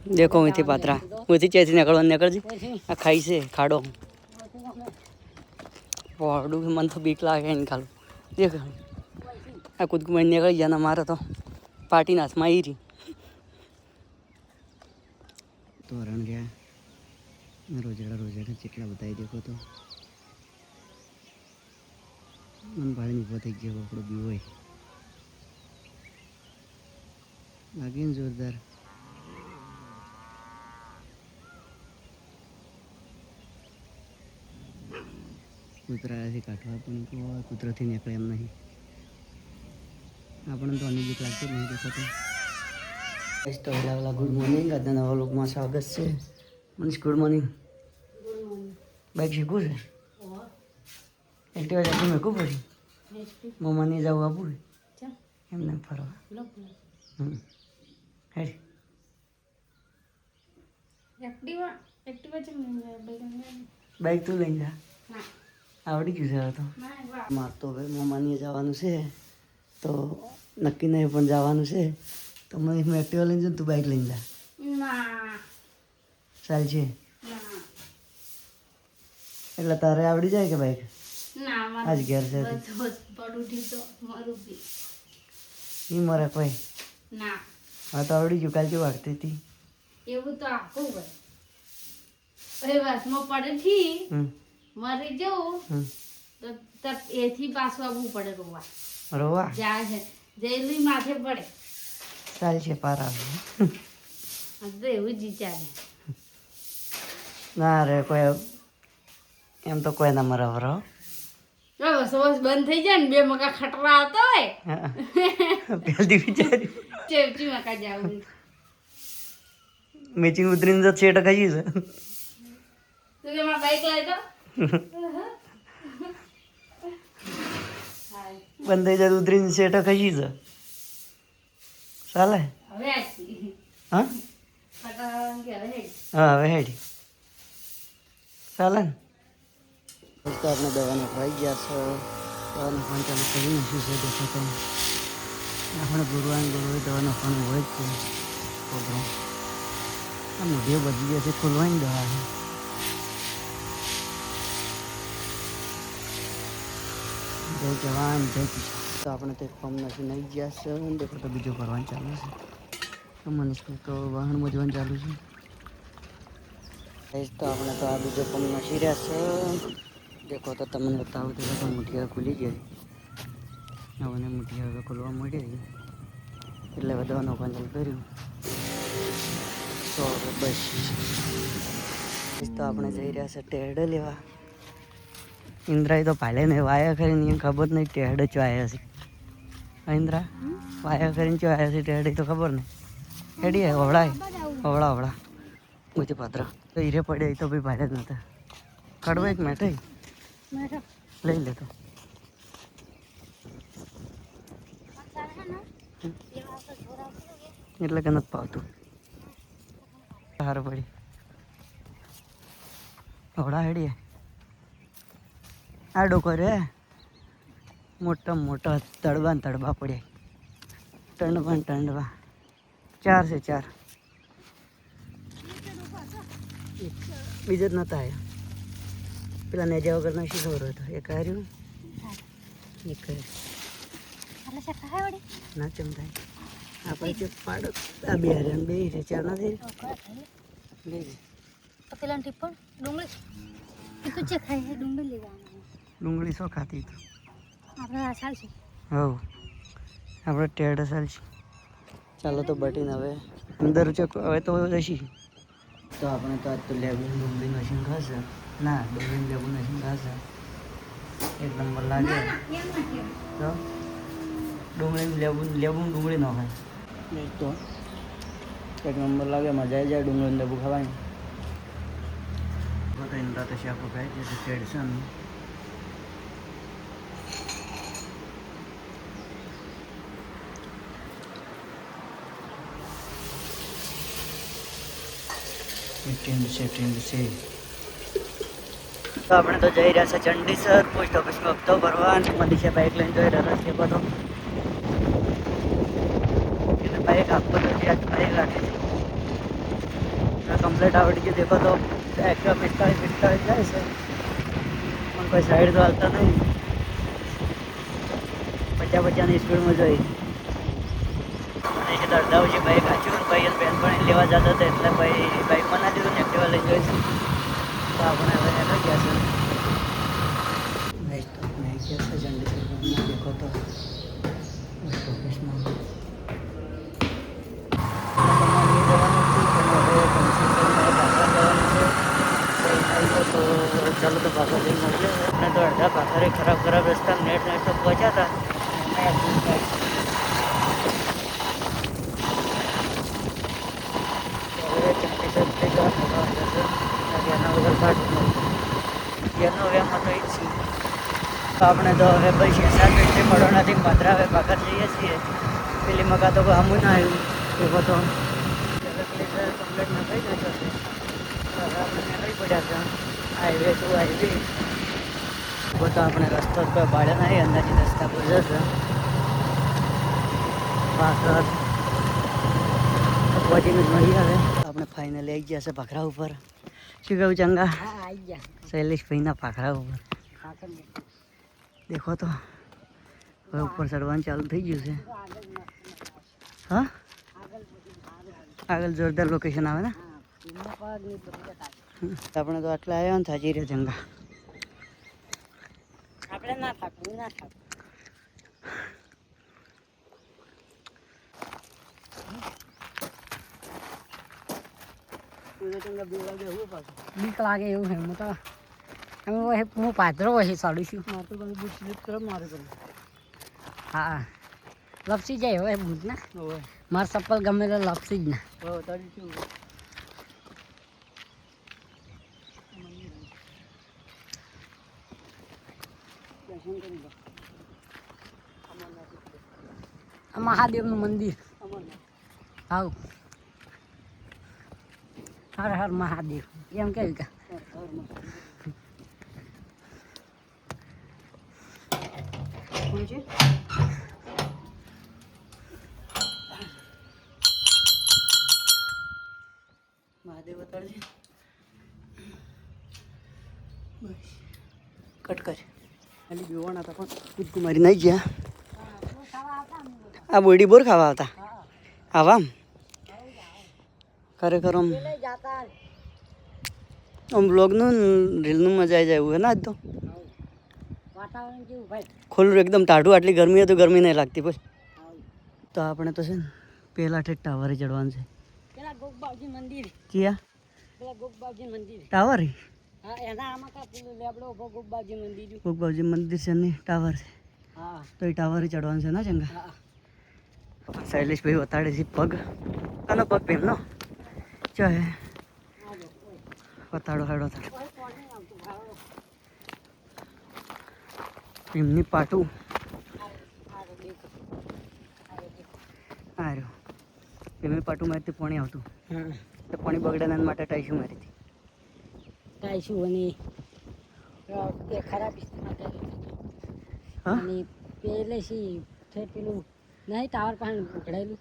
देखो मीठी पात्रा मीठी चैसी निकल जी आ खाई से खाड़ो पहाड़ू मन तो बीक लागे निकालो देख आ खुद को मैं निकल जाना मारा तो पार्टी नाच माई रही तो रण गया रोजेड़ा चेटला बताई देखो तो मन भाड़ी में बताई गया वो भी वही लागे जोरदार કૂતરાથી કાઢવા પણ કૂતરાથી નીકળે એમ નહીં આપણને તો અન્ય બીક લાગતી જ નહીં દેખો તો પહેલાં ગુડ મોર્નિંગ આજના નવા લોકમાં સ્વાગત છે મનીષ ગુડ મોર્નિંગ બાઇક શીખવું છે એક્ટિવા જાતે મેકવું પડી મમ્માને જવું આપવું એમને ફરવા હેડ બાઇક તું લઈને જા આવડી ગયું છે તો મારે તો હવે મમ્માની જવાનું છે તો નક્કી નહીં પણ જવાનું છે તો મને એક્ટિવા લઈને તું બાઇક લઈને જા ચાલ છે એટલે તારે આવડી જાય કે બાઇક આજ ઘેર છે ઈ મરે કોઈ હા તો આવડી ગયું કાલ કેવું વાગતી હતી એવું તો આખું ભાઈ બસમાં પડે થી મરી જવું તો એથી પાછું આવવું પડે રોવા રોવા જાય છે જયલી માથે પડે ચાલ છે પારા તો એવું જ વિચારે ના રે કોઈ એમ તો કોઈ ના મરે વરો બસ બંધ થઈ જાય ને બે મકા ખટરા આવતા હોય પહેલથી વિચારી ચેવચી મકા જાવું મેચિંગ ઉતરીને તો છેટ ખાઈ છે તો એમાં બાઈક લાવી દો બંધ થઈ જાય ઉતરીને છેટ ખાઈ છે ચાલે હવે આછી હા ફટાફટ કે હવે હા હવે હેડી ચાલે ને તો આપણે દવાને ખાઈ ગયા છો દવાનો ફોન ચાલુ કરી નાખ્યું છે દેખો તો આપણે ગુરુવાન દવાનો ફોન હોય જ છે પ્રોગ્રામ આ મોઢે બધી જશે ખોલવાની દવા છે જય જવાન જય કિસાન તો આપણે તો ફોર્મ નથી નહીં ગયા છે દેખો તો બીજું કરવાનું ચાલુ છે તો મનીષને તો વાહનમાં જવાનું ચાલુ છે તો આપણે તો આ બીજો ફોર્મ નથી રહ્યા છે દેખો તો તમને બતાવું તો મુઠિયા ખુલી જાય હવે મુઠિયા હવે ખોલવા મળી એટલે બધાનો કંટ્રોલ કર્યું તો બસ તો આપણે જઈ રહ્યા છે ટેરડે લેવા ઇન્દ્રાએ તો પાલે ને વાયા કરીને એમ ખબર નહીં ટેરડે ચો આવ્યા છે ઇન્દ્રા વાયા કરીને ચો આવ્યા છે ટેરડે તો ખબર નહીં હેડી હવળાય હવળા મુજે પાત્ર તો હીરે પડ્યા તો ભાઈ પાડ્યા જ નતા કાઢવો એક મેઠાઈ લઈ લેતો એટલે કે નથી પાવતું સારું પડી હવડા હેડીએ આ ડોકો રે મોટા મોટા તળવા તળવા પડ્યા ટંડવા ચાર છે ચાર બીજો જ નતા આવ્યા પેલા નેજા વગર ના શીખવરો હતો એક હાર્યું એક ના ચમતાય આપણે જે પાડો આ બે હાર્યા બે છે ચાર ના થઈ પેલા ટીપણ ડુંગળી શું ખાતી તો આપણે આ ચાલશે હવ આપણે ટેરડે ચાલશે ચાલો તો બટીને હવે અંદર હવે તો જશી તો આપણે તો આજ તો લેબુ ડુંગળી મશીન ખાશે ના ડુંગળી લેબુ મશીન ખાશે એક નંબર લાગે તો ડુંગળી લેબુ ડુંગળી ન ખાય તો એક નંબર લાગે મજા આવી જાય ડુંગળી લેબુ ખાવાની તો ઇન્દ્રા તો શાકો ખાય છે ટ્રેડિશન ટ્રેન્ડ છે તો આપણે તો જઈ રહ્યા છે ચંડીસર પોસ્ટ ઓફિસમાં હપ્તો ભરવા અને મનીષા બાઇક લઈને જઈ રહ્યા છે બધો बाइक आपको तो आज बाइक आती थी कंप्लीट आवड़ के देखो तो एक्स्ट्रा 45 जाए सर પણ કોઈ સાઈડ તો હાલતા નહીં 50-50ની સ્પીડમાં જોઈ અને છે તો અડધા પછી બાઇક આચ્યું ભાઈ અને બેન પણ લેવા જતા હતા એટલે ભાઈ બાઇકમાં ના દીધું ને એક્ટિવા લઈ જોઈશું તો આપણે હવે નીકળી ગયા છે ભાઈ તો મેં ગયા છે જંડી દેખો તો પ્રોફેશનલ तो चलो तो भाखर नहीं मिले अपने तो अर्धा भाखर खराब रास्ता नेट तो पहुँचा था આપણે તો હવે ભાઈ 6-7 મિનિટથી મળવાનાથી મધરા હવે ભાખર જઈએ છીએ પેલી મકા તો હમું ના આવ્યું એવો તો કમ્પ્લેટ ના થઈ ગયો છે આપણે નીકળી પડ્યા છે હાઈવે ટુ હાઈવે તો આપણે રસ્તો કોઈ ભાડે નહીં અંદાજે રસ્તા પર જશે ભાખર પહોંચીને જ મળી આવે આપણે ફાઇનલી આવી ગયા છે ભાખરા ઉપર શું કહું ચંગા આવી ગયા શૈલેષભાઈના ભાખરા ઉપર દેખો તો હવે ઉપર ચડવાનું ચાલુ થઈ ગયું છે હા આગળ જોરદાર લોકેશન આવે ને આપણે તો આટલા આવ્યા ને થાકી રહ્યા જંગા આપણે ના થાકવું બીક લાગે એવું છે હું તો હું પાથરો હોય સાડું છું મારે તો તમે બૂટ સ્લીપ કરો મારે કરું હા લપસી જાય હવે બૂટ ના મારે ચપ્પલ ગમે તો લપસી જ ના મહાદેવનું મંદિર આવ હર હર મહાદેવ એમ કેવું કે મહાદેવ બતાડજે બસ કટ કર ખાલી જોવાના હતા પણ કૂદકું મારી નહીં ગયા આ બોડી બોર ખાવા આવતા આવા ખરેખર આમ બ્લોગનું રીલનું મજા આવી જાય એવું હે ને આજ તો વાતાવરણ કેવું ભાઈ ખુલ્લું એકદમ ટાઢું આટલી ગરમી હોય તો ગરમી નહીં લાગતી પછી તો આપણે તો છે ને પહેલા ઠેઠ ટાવરે ચડવાનું છે પેલા ગોગબાવજી મંદિર ક્યાં પેલા ગોગબાવજી મંદિર ટાવર હા એના આમાં કા પેલું લેબડો ગોગબાવજી મંદિર ગોગબાવજી મંદિર છે ને ટાવર છે હા તો એ ટાવરે ચડવાનું છે ને ચંગા શૈલેષભાઈ બતાડે છે પગ આનો પગ પેમનો ચો હે બતાડો હેડો એમની પાટું હારું એમની પાટું મારીથી પાણી આવતું તો પાણી બગડાના માટે ટાઈશું મારી હતી ટાઈશું અને એ ખરાબ અને પેલે છે પેલું નહીં ટાવર પાસે ઉઘડાયેલું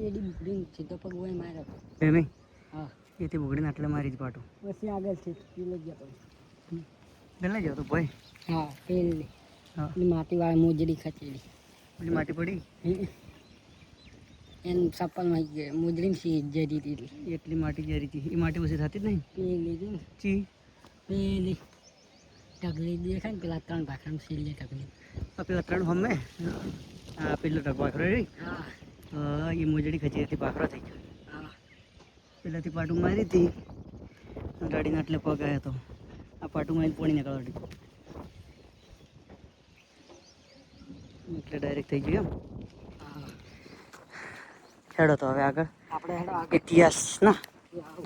એડી બુકડીને સીધો પગ હોય માર્યો એમ હા એથી બુકડીને આટલે મારી જ પાટું પછી આગળ છે પેલે ગયો તો પેલે ગયો તો ભાઈ હા પેલે હા પેલી માટીવાળી મોજડી ખચેડી પેલી માટી પડી એને ચપ્પલમાં મોજડીને સી જરી હતી એટલી માટી જરી હતી એ માટી ઓછી થતી જ નહીં પેલી છે ચી પેલી ટગલી દેખાય ને પેલા 3 ભાખરામાં સીલી ટગલી પેલા 3 હમે હા પેલો ભાખરો રે હા એ મોજડી ખચી હતી ભાખરો થઈ ગયો હા પેલાથી પાટું મારી હતી ગાડીને આટલે પગ આવ્યો હતો આ પાટું મારીને પોણી નીકળવા એટલે ડાયરેક્ટ થઈ ગયું એમ હેડો તો હવે આગળ આપણે ઇતિહાસ ના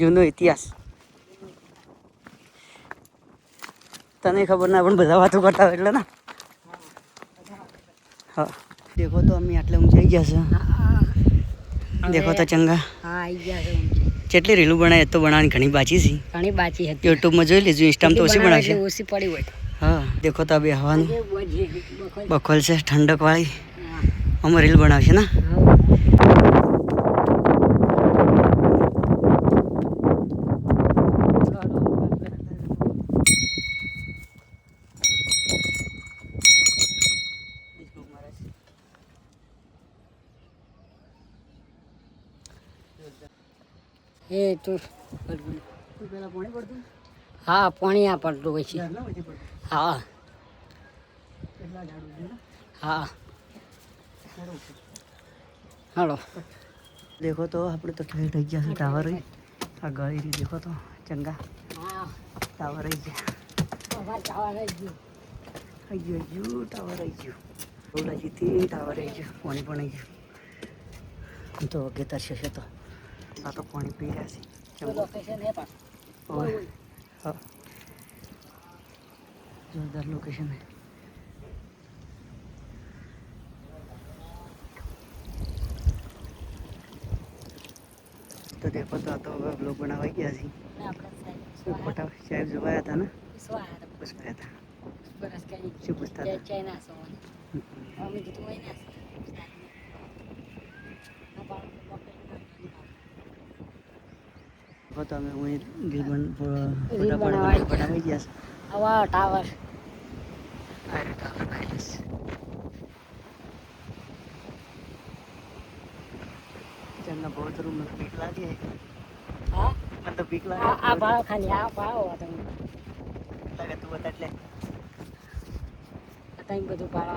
જૂનો ઇતિહાસ તને ખબર ના પણ બધા વાતો કરતા હોય એટલે ના હા દેખો તો અમે આટલે ઊંચાઈ ગયા છે દેખો તો ચંગા હા આવી ગયા છે જેટલી રીલું બનાવી તો બનાવવાની ઘણી બાકી છે ઘણી બાકી હતી યુટ્યુબમાં જોઈ લેજો ઇન્સ્ટામાં તો ઓછી બનાવશે ઓછી પડી હોય હા દેખો તો બે હવાનું બખોલ છે ઠંડક વાળી અમે રીલ બનાવશે ને એ તો પેલા પાણી પડતું હા પાણી આ પડતું હોય છે ઝાડના વચ્ચે પડતું હા કેટલા ઝાડ ઉગે ને હા બરોબર હાલો देखो तो આપણે તો ઠેઠ થઈ ગયા છે ટાવર આ ગળી રહી દેખો તો ચંગા હા ટાવર આવી ગયા અમાર જવા રહી ગયું આવી ગયું ટાવર આવી ગયું ઓલાજીથી ટાવર આવી ગયું પાણી પણ આવી ગયું તો અગેતર છે તો આ તો પાણી પી રહ્યા છે લોકેશન હે પણ ઓય હા જોરદાર લોકેશન है तो देखो तो आ तो ब्लॉग बनावा गया सी फोटा शायद जो आया था ना उसमें आया था શું પૂછતા હતા ચાઇના સોન અમે કીધું હોય ના वो तो हमें वही फोटा बनावा गया सी આવા ટાવર अरे टावर पैलेस चंगा बहुत रूम में भीख लागे હા मतलब भीख આ लागे ભાવ ખાલી આ ભાવ તમે लगे तू बता એટલે અત્યારે બધું ભાવ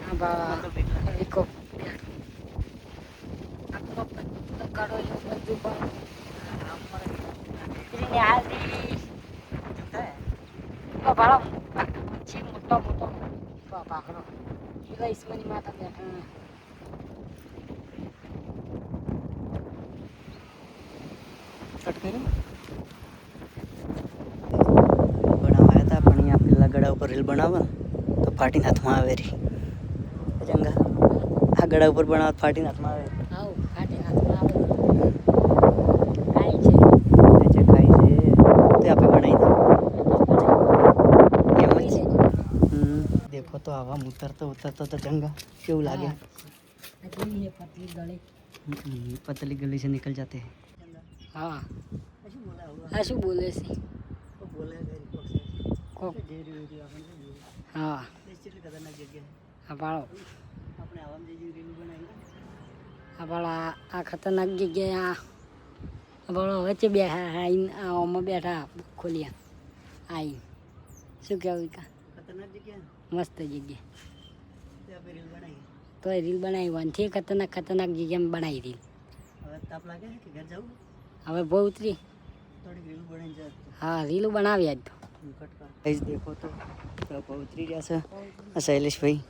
આ ભાવ मतलब भीख लागे વિકો આખો કાઢો એવું બધું પણ એને હાલતી ભાડો છે મોટો મોટો ભાખરો પેલા ઈસ્માની માતા બેઠા કટ કર્યું બનાવાયા હતા પણ અહીંયા પેલા ગળા ઉપર રીલ બનાવવા તો ફાટીને હાથમાં આવે રહી ચંગા આ ગળા ઉપર બનાવવા ફાટીને હાથમાં આવે આવ કાઢી નાખવા આવે કાઈ છે अच्छा खाई से तो यहाँ पे बनाई थी एम કાઈ છે देखो तो हवा में उतरता उतरता तो चंगा क्यों लागे આટલી હે પતલી ગળી पतली गली से निकल जाते हैं હા આ શું બોલે છે तो बोले કોક હા खतरनाक जगह है આ ભાડો अपने हवा में जो रील बनाएंगे આ ભાડો આ ખતરનાક જગ્યાએ આ ભાડો વચ્ચે બેઠા આઈને આમાં બેઠા ખોલ્યા આઈ શું કહેવું કા खतरनाक जगह है મસ્ત જગ્યા यहाँ पे रील बनाएंगे તો એ રીલ બનાવી વાંથી ખતરનાક ખતરનાક જગ્યામાં બનાવી રીલ હવે તાપ લાગે છે કે ઘર જાવું હવે બહુ ઉતરી થોડી રીલ બનાવી જાય હા રીલ બનાવી આજ તો गाइस देखो तो ઉતરી રહ્યા છે આ શૈલેષભાઈ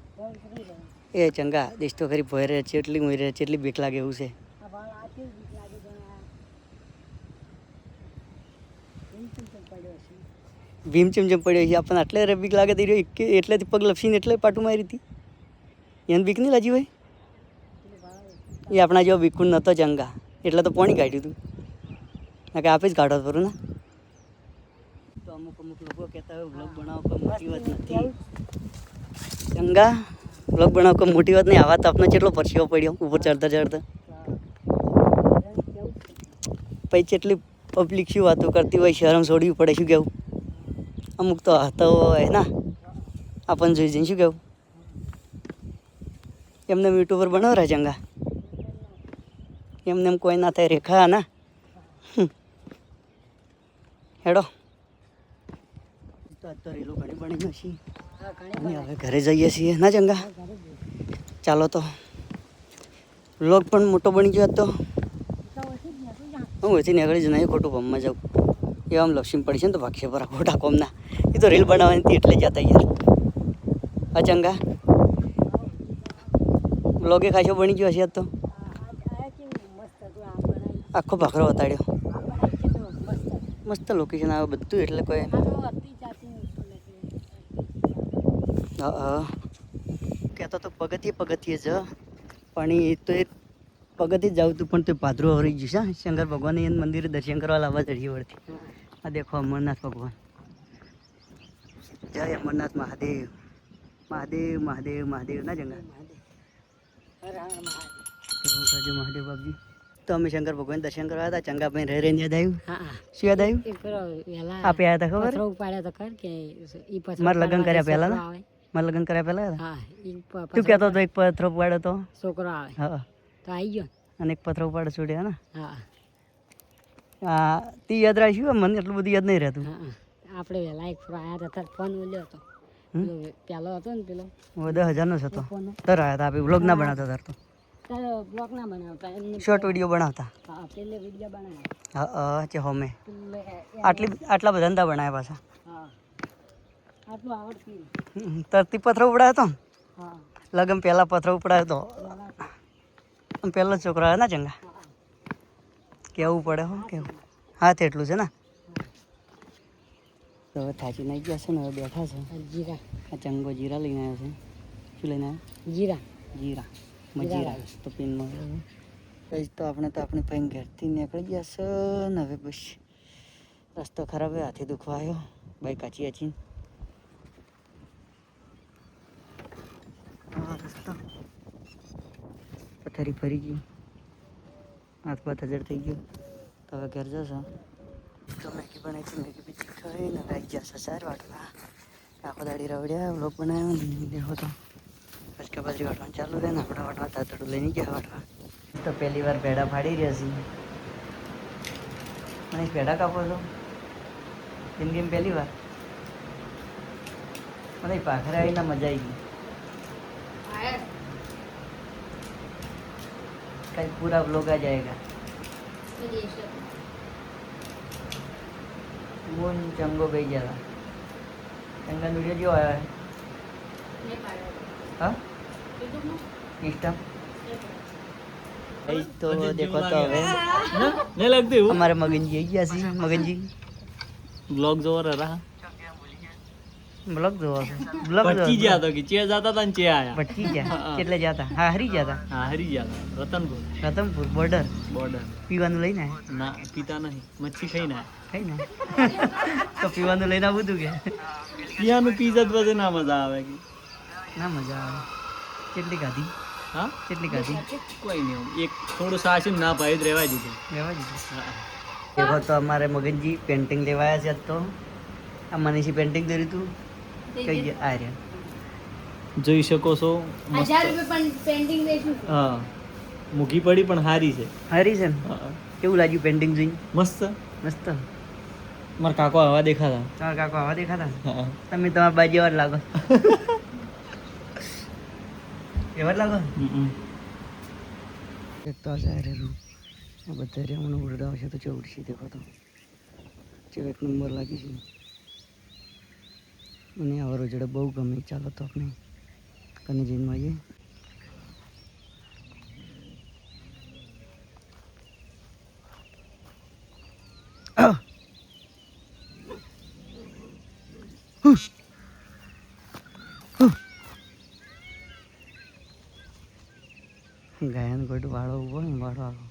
એ ચંગા દેશ તો ખરી ભોય રહે ચેટલી મોઈ રહે ચેટલી બીક લાગે એવું છે ભીમ ચમચમ પડ્યો છે આપણને આટલે રે બીક લાગે દઈ રહ્યો એટલેથી પગ લપસીને એટલે પાટું મારી હતી એને બીક નહીં લાગી ભાઈ એ આપણા જેવો બીકું નહોતો ચંગા એટલે તો પાણી કાઢ્યું હતું ના કે આપે જ કાઢો ખરું ને તો અમુક અમુક લોકો કહેતા હોય વ્લોગ બનાવો કોઈ મોટી વાત નથી ચંગા વ્લોગ બનાવો કોઈ મોટી વાત નહીં આવા તાપનો કેટલો પરસેવો પડ્યો ઉપર ચડતા ચડતા પછી કેટલી પબ્લિક શું વાતો કરતી હોય શરમ છોડવી પડે શું કહેવું અમુક તો હતા હોય ના આપણને જોઈ જઈને શું કહેવું એમને યુટ્યુબર બનાવો રે ચંગા એમને એમ કોઈ ના થાય રેખા ના હેડો તો રેલો ઘણી બની ગઈ છે હવે ઘરે જઈએ છીએ ના ચંગા ચાલો તો વ્લોગ પણ મોટો બની ગયો હતો હું એથી નીકળી જ નહીં ખોટું ભમમાં જાઉં એ આમ લપસીને પડી છે ને તો ભાગશે પરા ખોટા કોમના એ તો રીલ બનાવવાની હતી એટલે જતા યાર હા ચંગા વ્લોગે ખાસો બની ગયો હશે તો આખો ભાખરો બતાડ્યો મસ્ત લોકેશન આવે બધું એટલે કોઈ હા કહેતો તો પગથિયે પગથિયે જ પણ એ તો એ પગથિયે જ જાઉં તું પણ તો પાદરો હરી ગયું છે શંકર ભગવાન એને મંદિરે દર્શન કરવા લાવવા ચડીએ વળતી આ દેખો અમરનાથ ભગવાન જય અમરનાથ મહાદેવ મહાદેવ મહાદેવ મહાદેવ ના જંગા કરજો મહાદેવ બાપજી તો અમે શંકર ભગવાન દર્શન કરવા હતા ચંગાભાઈ રહે રહીને યાદ આવ્યું શું યાદ આવ્યું આપે આવ્યા હતા ખબર મારે લગ્ન કર્યા પહેલા ને મારે લગ્ન કર્યા પહેલા તું કહેતો હતો એક પથરો પાડ્યો તો છોકરો આવે હા તો તો આવી ગયો અને એક પથરા ઉપાડે છોડ્યા ને. હા તે યાદ રાખ્યું મને એટલું બધું યાદ નહીં રહેતું. હા આપણે વહેલા એક ફરો આવ્યા હતા ફોન મળ્યો હતો પેલો હતો ને પેલો 10,000 નો જ હતો. ફોન તર આવ્યા હતા આપણે બ્લોગ ના બનાવતા તાર તો તારે બ્લોગ ના બનાવતા એમને શોર્ટ વિડીયો બનાવતા. હા પેલે વિડીયો બનાવ્યા હા છે હોમે પેલે આટલા બધા નતા બનાવ્યા પાછા. હા આટલું આવડતી તરતી પથરો ઉપડાયો હતો હા લગન પહેલા પથરો ઉપડાયો હતો. પહેલો જ છોકરો આવ્યો ને ચંગા કેવું પડે હો કેવું હાથ એટલું છે ને. તો હવે થાચી નાઈ ગયા છે ને હવે બેઠા છે. જીરા આ ચંગો જીરા લઈને આવ્યો છે. શું લઈને આવ્યો? જીરા જીરા મજીરા તો પિનમાં કઈ તો આપણે ભાઈ ઘેરથી નીકળી ગયા છે ને હવે બસ રસ્તો ખરાબ હોય હાથી દુખવા આવ્યો બાઈક કાચી આચી રસ્તો પથારી ફરી ગઈ હાથ પાથ હજાર થઈ ગયો તો હવે ઘેર જશો તો મેગી બનાવી છે મેગી બીજી ખાઈને આવી ગયા છે સાર વાટવા આખો દાડી રવડ્યા વ્લોગ બનાવ્યો દેખો તો પછી બાજુ વાટવાનું ચાલુ રહે ને આપણે વાટવા તાતડું લઈને ગયા વાટવા. તો પહેલી વાર પેડા ફાડી રહ્યા છીએ. મને પેડા કાપો છો જિંદગીમાં પહેલી વાર. મને પાખરે આવીને મજા આવી ગઈ. कल पूरा ब्लॉग आ जाएगा. वो चंगो गई जरा चंगा वीडियो जो आया है हाँ इंस्टा तो देखो तो હવે नहीं लगती हूँ हमारे मगनजी आई सी मगनजी ब्लॉग जो रहा ब्लॉग जो ब्लॉग पटकी गया तो कि चे जाता था चे आया पटकी ગયા કેટલે જાતા હા હરી જાતા हाँ हरी गया रतनपुर રતનપુર બોર્ડર बॉर्डर પીવાનું લઈને આવ્યા ना पीता नहीं मच्छी खाई ना કઈ ને તો પીવાનું લઈને આવું હતું કે पियानु पिज्जा बजे ना मजा आवे की ના મજા આવે કેટલી ખાધી हाँ કેટલી ખાધી कोई नहीं एक थोड़ा साशन ना पाए रेवा दीदी લેવા દીધું. देखो तो हमारे मगन जी पेंटिंग लेवाया છે તો આ મનીષી પેન્ટિંગ દોરી તું કઈ ગયા આ રહ્યા જોઈ શકો છો 1000 રૂપિયા પણ પેન્ટિંગ લેશું હા મૂકી પડી પણ હારી છે હારી છે ને હા. કેવું લાગ્યું પેન્ટિંગ જોઈને મસ્ત મસ્ત મારા કાકો આવા દેખાતા તમારા કાકો આવા દેખાતા હા તમે તમારા બાજુ એવા જ લાગો એવા જ લાગો એક તો આ જાય રેલું આ બધા રહ્યા મને ઉડતા હશે તો ચૌડશી દેખો તો ચેવ એક નંબર લાગી છે મને આ રોજડે બહુ ગમે ચાલો તો આપણે કને જઈને આવીએ ગાયન ગોટ વાળો ઉભો ને વાળો આવો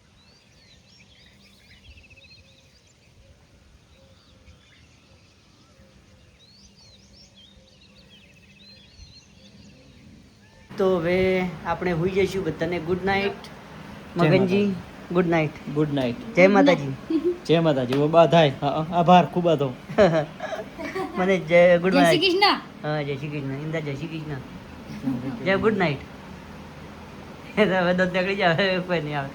તો હવે આપણે હોઈ જઈશું બધાને good night Maganji good night good night જય માતાજી જય માતાજી વો બાધાય આભાર ખૂબ હતો મને જય ગુડ જય શ્રી નાઇટ કૃષ્ણ હા જય શ્રી કૃષ્ણ ઇન્દા જય શ્રી કૃષ્ણ જય ગુડ નાઇટ હવે દોત નીકળી જાય હવે કોઈ નહીં આવે